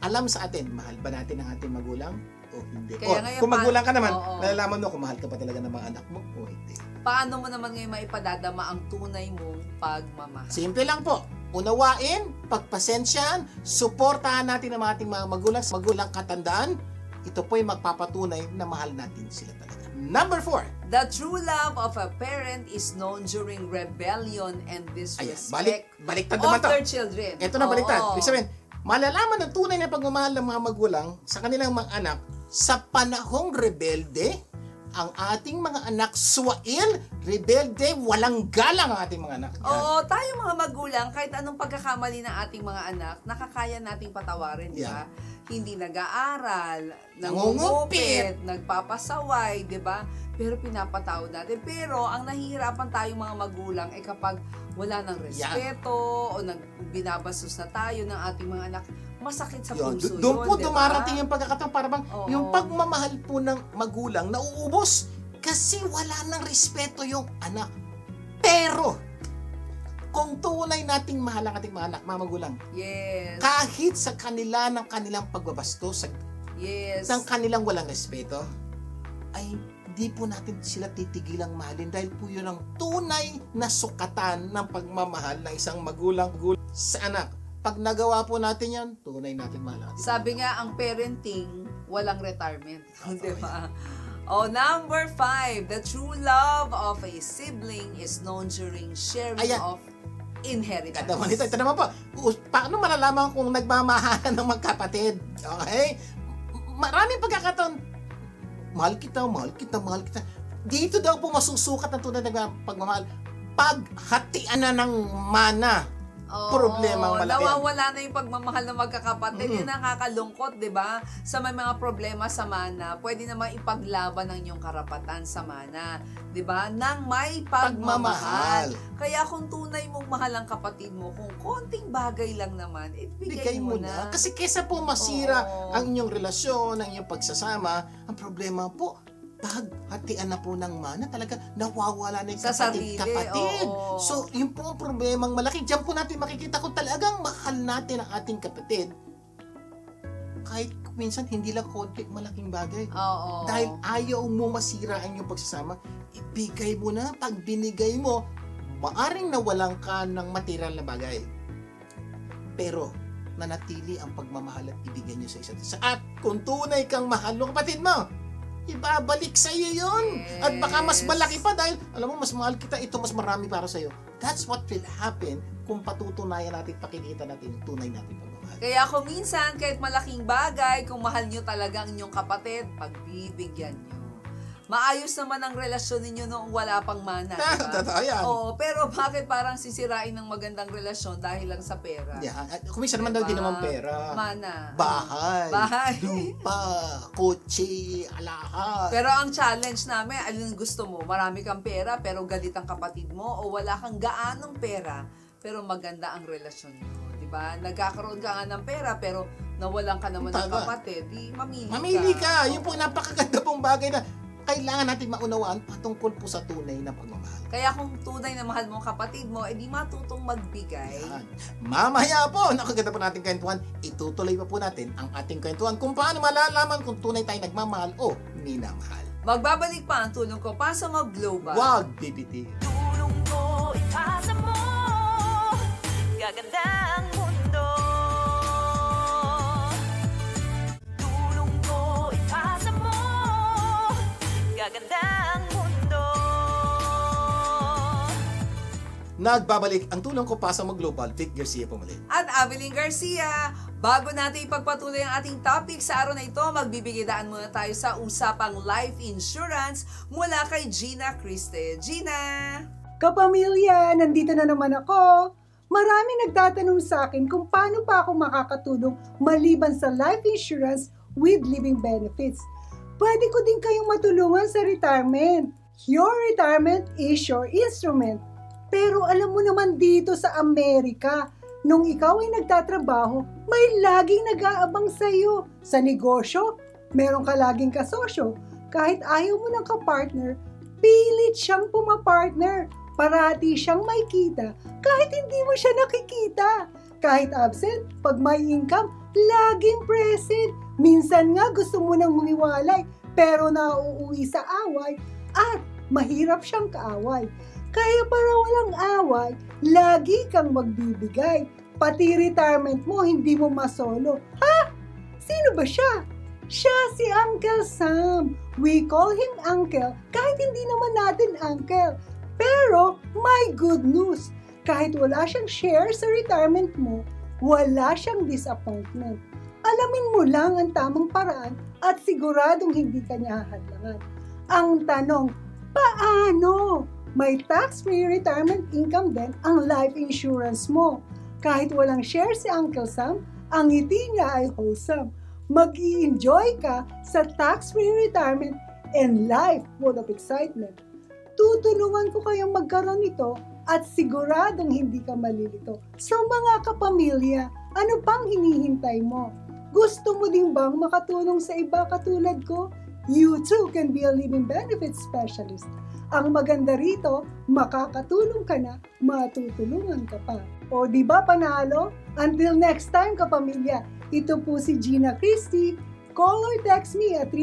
alam sa atin. Mahal ba natin ang ating magulang o hindi? Kaya ngayon, kung magulang ka naman, oo. nalalaman mo kung mahal ka pa talaga ng mga anak mo o hindi. Paano mo naman ngayon maipadadama ang tunay mong pagmamahal? Simple lang po. Unawain, pagpasensyahan, suportahan natin ang ating mga magulang katandaan. Ito po ay magpapatunay na mahal natin sila talaga. Number 4. The true love of a parent is known during rebellion and disrespect baliktad of naman to. their children. Ito na baliktad. Oo. Ibig sabihin, malalaman ng tunay na pagmamahal ng mga magulang sa kanilang mga anak sa panahong rebelde, ang ating mga anak suwail, rebelde, walang galang ang ating mga anak. Yan. Oo, tayo mga magulang, kahit anong pagkakamali ng ating mga anak, nakakaya nating patawarin, di ba? Hindi nag-aaral, nangungupit, nagpapasaway, di ba? Pero pinapatawad natin. Pero ang nahihirapan tayong mga magulang ay kapag wala ng respeto o binabastos na tayo ng ating mga anak, masakit sa puso Doon po diba? dumarating yung pagkakataon para bang Oo. yung pagmamahal po ng magulang nauubos kasi wala ng respeto yung anak. Pero kung tunay nating mahal ang ating mga anak, mga magulang, Yes. kahit sa kanila ng kanilang pagbabastos, Yes. ng kanilang walang respeto, ay di po natin sila titigilang mahalin dahil po yun ang tunay na sukatan ng pagmamahal ng isang magulang sa anak. Pag nagawa po natin yan, tunay natin mahal. Sabi nga, ang parenting, walang retirement. Di ba? Number 5. The true love of a sibling is known during sharing Ayan. of inheritance. Ito naman po. Paano malalaman kung nagmamahalan ng magkapatid? Okay? Maraming pagkakataon, mahal kita. Dito daw po masusukat ang tunay na pagmamahal. Paghatian na ng mana. Problema ang malaki. Nawawala na yung pagmamahal ng magkakapatid. Yung nakakalungkot, di ba? Sa may mga problema sa mana, pwede naman ipaglaban ng inyong karapatan sa mana. Di ba? Nang may pagmamahal. Kaya kung tunay mong mahal ang kapatid mo, kung konting bagay lang naman, ibigay mo na. Kasi kesa po masira Oo. ang inyong relasyon, ang inyong pagsasama, ang problema po, paghatian na po ng mana, talaga nawawala na yung Sa sarili, kapatid. oo. So, yun po ang problemang malaki. Diyan po natin makikita kung talagang mahal natin ang ating kapatid. Kahit minsan hindi lang konti, malaking bagay. Oo. Dahil ayaw mo masira ang iyong pagsasama, ibigay mo na. Pag binigay mo, maaring nawalan ka ng material na bagay. Pero, nanatili ang pagmamahal at ibigay niyo sa isa't isa. At kung tunay kang mahal ng kapatid mo, ibabalik sa iyo yun. Yes. At baka mas malaki pa dahil, alam mo, mas mahal kita, ito mas marami para sa iyo. That's what will happen kung patutunayan natin, pakikita natin yung tunay natin pagmamahal. Kaya kung minsan, kahit malaking bagay, kung mahal nyo talaga ang inyong kapatid, pagbibigyan nyo. Maayos naman ang relasyon ninyo noong wala pang mana. Diba? Totoo yan. Oo, pero bakit parang sisirain ng magandang relasyon dahil lang sa pera? Yeah. At kung minsan naman daw Diba? din naman pera. Mana. Bahay. Lupa. Kotse. Alahas. Pero ang challenge namin, alin gusto mo? Marami kang pera pero galit ang kapatid mo o wala kang gaanong pera pero maganda ang relasyon mo. Diba? Nagkakaroon ka nga ng pera pero nawalan ka naman ng Tama. kapatid, di mamili ka. Mamili ka. Yun po napakaganda pong bagay na kailangan natin maunawaan patungkol po sa tunay na pagmamahal. Kaya kung tunay na mahal mo ang kapatid mo, edi matutong magbigay. Yan. Mamaya po, nakaganda po natin kwentuhan, itutuloy pa po natin ang ating kwentuhan kung paano malalaman kung tunay tayo nagmamahal o minamahal. Magbabalik pa ang tulong ko para sa mga global. Wag bibiti. Tulong ko, ipasa mo, gaganda ang mundo. Tulong ko, ipasa mo, gaganda ang mundo. Nagbabalik ang tulong ko para sa mga global. Vic Garcia po muli. At Abilene Garcia. Bago natin ipagpatuloy ang ating topic sa araw na ito, magbibigidaan muna tayo sa usapang life insurance mula kay Gina Criste. Gina! Kapamilya, nandito na naman ako. Maraming nagtatanong sa akin kung paano pa ako makakatulong maliban sa life insurance with living benefits. Pwede ko din kayong matulungan sa retirement. Your retirement is your instrument. Pero alam mo naman dito sa Amerika, nung ikaw ay nagtatrabaho, may laging nag-aabang sa iyo. Sa negosyo, meron ka laging kasosyo. Kahit ayaw mo ng kapartner, pilit siyang pumapartner. Parati siyang may kita kahit hindi mo siya nakikita. Kahit absent, pag may income, laging present. Minsan nga gusto mo nang humiwalay pero nauuwi sa away at mahirap siyang kaaway. Kaya para walang away, lagi kang magbibigay. Pati retirement mo, hindi mo masolo. Ha? Sino ba siya? Siya si Uncle Sam. We call him Uncle kahit hindi naman natin Uncle. Pero may good news. Kahit wala siyang share sa retirement mo, wala siyang disappointment. Alamin mo lang ang tamang paraan at siguradong hindi ka niya hahadlangan. Ang tanong, paano? May tax-free retirement income din ang life insurance mo. Kahit walang share si Uncle Sam, ang ngiti niya ay wholesome. Mag-i-enjoy ka sa tax-free retirement and life full of excitement. Tutulungan ko kayong magkaroon nito at siguradong hindi ka malilito. So mga kapamilya, ano pang hinihintay mo? Gusto mo din bang makatulong sa iba katulad ko? You too can be a living benefits specialist. Ang maganda rito, makakatulong ka na, matutulungan ka pa. O di ba panalo? Until next time kapamilya, ito po si Gina Christie. Call or text me at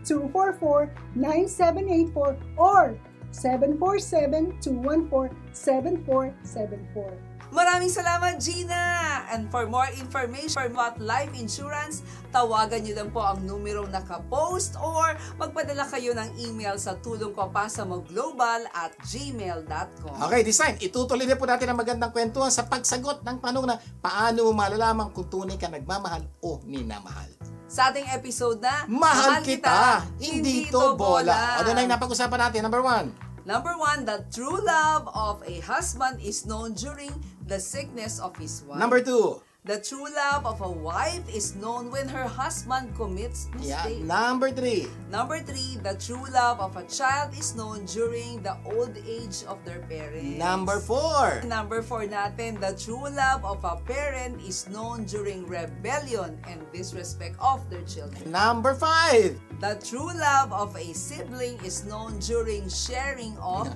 323-244-9784 or 747-214-7474. Maraming salamat, Gina! And for more information about life insurance, tawagan niyo lang po ang numerong nakapost or magpadala kayo ng email sa tulongkopasamoglobal@gmail.com. Okay, this time, itutuloy na po natin ang magandang kwentuhan sa pagsagot ng tanong na paano mo malalaman kung tunay ka nagmamahal o minamahal. Sa ating episode na Mahal kita, hindi to bola. Ano na yung napag-usapan natin? Number 1. Number 1, the true love of a husband is known during the sickness of his wife. Number 2. The true love of a wife is known when her husband commits Yeah. mistake. Number 3. Number 3, the true love of a child is known during the old age of their parents. Number 4. Number 4 natin, the true love of a parent is known during rebellion and disrespect of their children. Number 5. The true love of a sibling is known during sharing of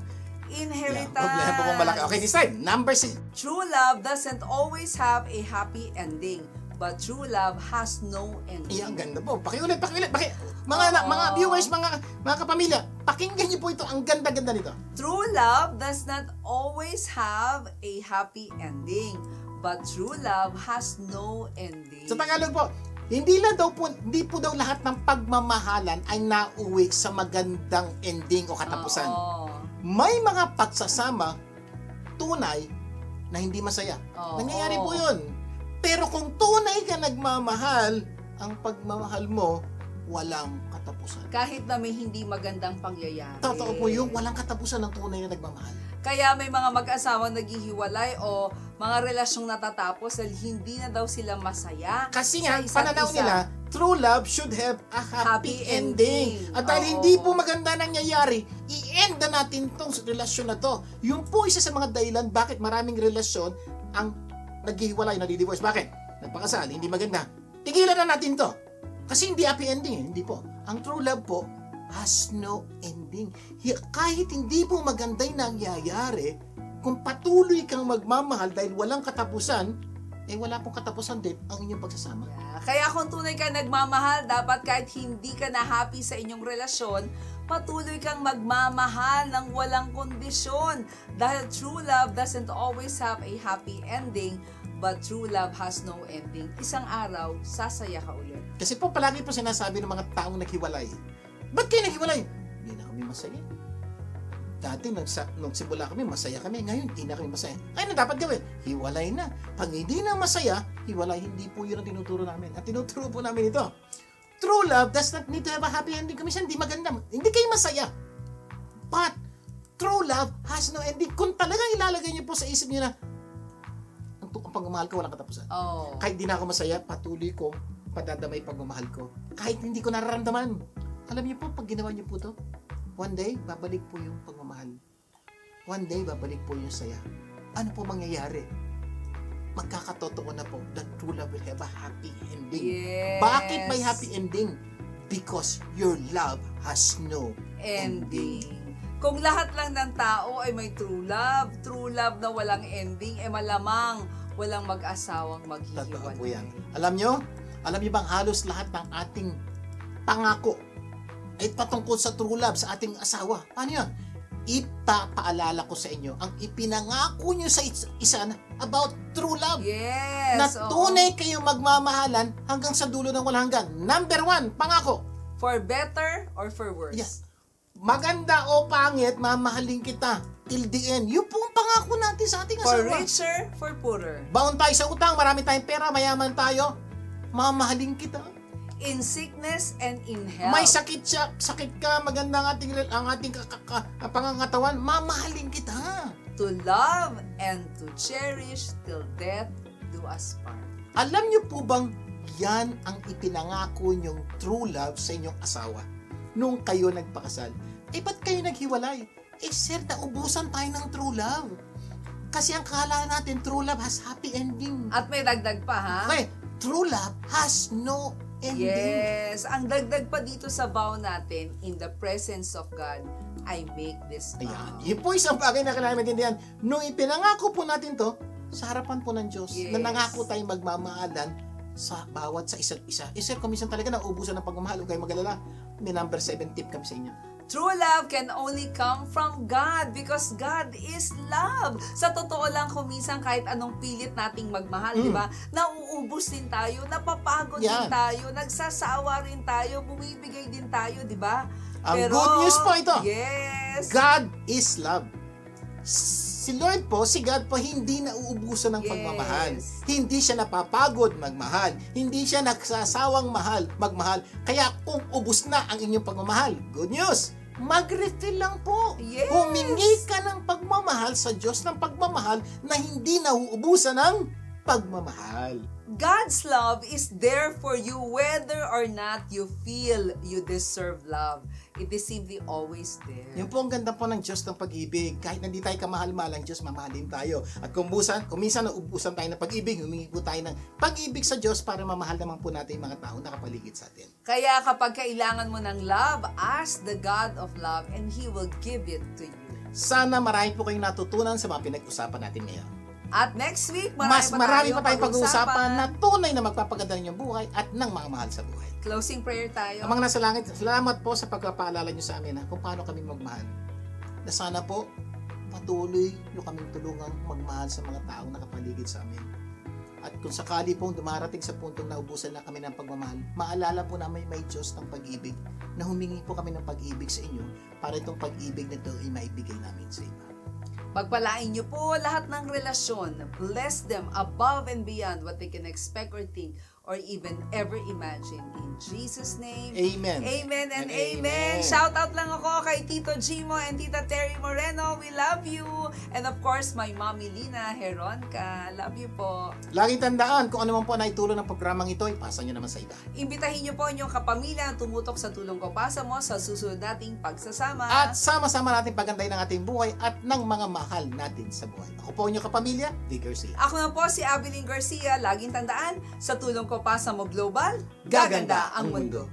inheritance. Problema pong malaki. Okay, this time. Number 6. True love doesn't always have a happy ending, but true love has no ending. Ang ganda po. Pakiulit. Mga viewers, mga kapamilya, pakinggan niyo po ito. Ang ganda-ganda nito. True love does not always have a happy ending, but true love has no ending. Sa Tagalog po, hindi po daw lahat ng pagmamahalan ay nauwi sa magandang ending o katapusan. Oo. May mga pagsasama tunay na hindi masaya. Oo. Nangyayari po yun. Pero kung tunay ka nagmamahal, ang pagmamahal mo, walang katapusan. Kahit na may hindi magandang pangyayari. Totoo po yung walang katapusan ng tunay na nagmamahal. Kaya may mga mag-asawa naghihiwalay o mga relasyong natatapos dahil hindi na daw sila masaya. Kasi nga, sa isa't pananaw isa. nila, true love should have a happy Happy ending. ending. At dahil Oo. hindi po maganda nangyayari, i-end na natin tong relasyon na to. Yung po isa sa mga dahilan bakit maraming relasyon ang naghihiwalay, nadidivorce. Bakit? Nagpakasal, hindi maganda. Tigilan na natin to. Kasi hindi happy ending, hindi po. Ang true love po has no ending. Kahit hindi po maganda yung nangyayari, kung patuloy kang magmamahal dahil walang katapusan, wala pong katapusan din ang inyong pagsasama. Kaya kung tunay ka nagmamahal, dapat kahit hindi ka na happy sa inyong relasyon, patuloy kang magmamahal ng walang kondisyon. Dahil true love doesn't always have a happy ending, but true love has no ending. Isang araw, sasaya ka ulit. Kasi po palagi po sinasabi ng mga taong naghiwalay, ba't kayo naghiwalay? Hindi na kami masaya. Dati, nung simula kami, masaya kami. Ngayon, hindi na kami masaya. Ngayon, na dapat gawin? Hiwalay na. Pag hindi na masaya, hiwalay. Hindi po yun ang tinuturo namin. At tinuturo po namin ito. True love does not need to have a happy ending. Minsan, hindi maganda. Hindi kayo masaya. But, true love has no ending. Kung talagang ilalagay niyo po sa isip niyo na, ang pagmamahal ko walang katapusan. Oh. Kahit di na ako masaya, patuloy ko padadamay pagmamahal ko. Kahit hindi ko nararamdaman. Alam niyo po, pag ginawa niyo po to, one day, babalik po yung pagmamahal. One day, babalik po yung saya. Ano po mangyayari? Magkakatotoo na po that true love will have a happy ending. Yes. Bakit may happy ending? Because your love has no ending. Kung lahat lang ng tao ay may true love na walang ending, malamang walang mag-asawang Totoo po maghihiwalay. yan. Alam nyo bang halos lahat ng ating pangako ay patungkol sa true love sa ating asawa? Paano yan? Ipapaalala ko sa inyo ang ipinangako nyo sa isa na about true love. Yes. Na oo. tunay kayong magmamahalan hanggang sa dulo ng walang hanggan. Number 1, pangako. For better or for worse. Yes. Maganda o pangit, mamahalin kita till the end. Yun po ang pangako natin sa ating For asawa. richer, for poorer. Baon tayo sa utang, marami tayong pera, mayaman tayo, mamahalin kita. In sickness and in health. May sakit ka, maganda ang ating pangangatawan, mamahalin kita. To love and to cherish till death do us part. Alam niyo po bang yan ang ipinangako niyong true love sa inyong asawa nung kayo nagpakasal? Ba't kayo naghiwalay? Sir, naubusan tayo ng true love. Kasi ang kala natin, true love has happy ending. At may dagdag pa, ha? Okay, true love has no ending. Yes. Ang dagdag pa dito sa vow natin, in the presence of God, I make this vow. Ayan. Yun po isang bagay na kailangan maintindihan. Nung ipinangako po natin to, sa harapan po ng Diyos, Yes. na nangako tayong magmamahalan sa bawat sa isa't isa. Sir, kung minsan talaga nauubusan ng pagmamahal, huwag kayo mag-alala. May number 7 tip kami sa inyo. True love can only come from God because God is love. Sa totoo lang, kuminsan kahit anong pilit nating magmahal, di ba? Nauubos din tayo, napapagod din Yan. tayo, nagsasawa rin tayo, bumibigay din tayo, di ba? Ang good news po ito. Yes. God is love. Si Lord po, si God po, hindi nauubusan ng Yes. pagmamahal. Hindi siya napapagod magmahal. Hindi siya nagsasawang magmahal. Kaya kung ubus na ang inyong pagmamahal, good news, mag-refill lang po. Yes. Humingi ka ng pagmamahal sa Diyos ng pagmamahal na hindi nauubusan ng pagmamahal. God's love is there for you whether or not you feel you deserve love. It is simply always there. Yan po ang ganda po ng Diyos ng pag-ibig. Kahit hindi tayo kamahal-mahal ang Diyos, mamahalin tayo. At kung minsan nauubusan tayo ng pag-ibig, humingi po tayo ng pag-ibig sa Diyos para mamahal naman po natin yung mga tao nakapaligid sa atin. Kaya kapag kailangan mo ng love, ask the God of love and He will give it to you. Sana marami po kayong natutunan sa mga pinag-usapan natin ngayon. At next week, Mas marami pa tayong pag-uusapan na pag-uusapan. tunay na magpapaganda ng inyong buhay at ng mga mahal sa buhay. Closing prayer tayo. Ang mga nasa langit, salamat po sa pagpapaalala nyo sa amin kung paano kami magmahal. Na sana po, patuloy nyo kaming tulungang magmahal sa mga taong nakapaligid sa amin. At kung sakali pong dumarating sa puntong naubusan na kami ng pagmamahal, maalala po namin may Diyos ng pag-ibig na humingi po kami ng pag-ibig sa inyo para itong pag-ibig na ito ay maibigay namin sa iba. Pagpalain niyo po lahat ng relasyon. Bless them above and beyond what they can expect or think or even ever imagine. In Jesus' name, Amen. Amen and And amen. amen. Shout out lang ako kay Tito Gimo and Tita Terry Moreno. We love you. And of course, my mommy Lina Heronca. Love you po. Laging tandaan, kung ano man po naitulong ng programang ito, ipasa nyo naman sa iba. Imbitahin niyo po inyong kapamilya na tumutok sa tulong ko pasa mo sa susunod nating pagsasama. At sama-sama natin pagandahin ang ating buhay at ng mga mahal natin sa buhay. Ako po ang inyong kapamilya, Vic Garcia. Ako na po si Abilene Garcia. Laging tandaan, sa tulong ko pa sa mo global, Gaganda ang mundo.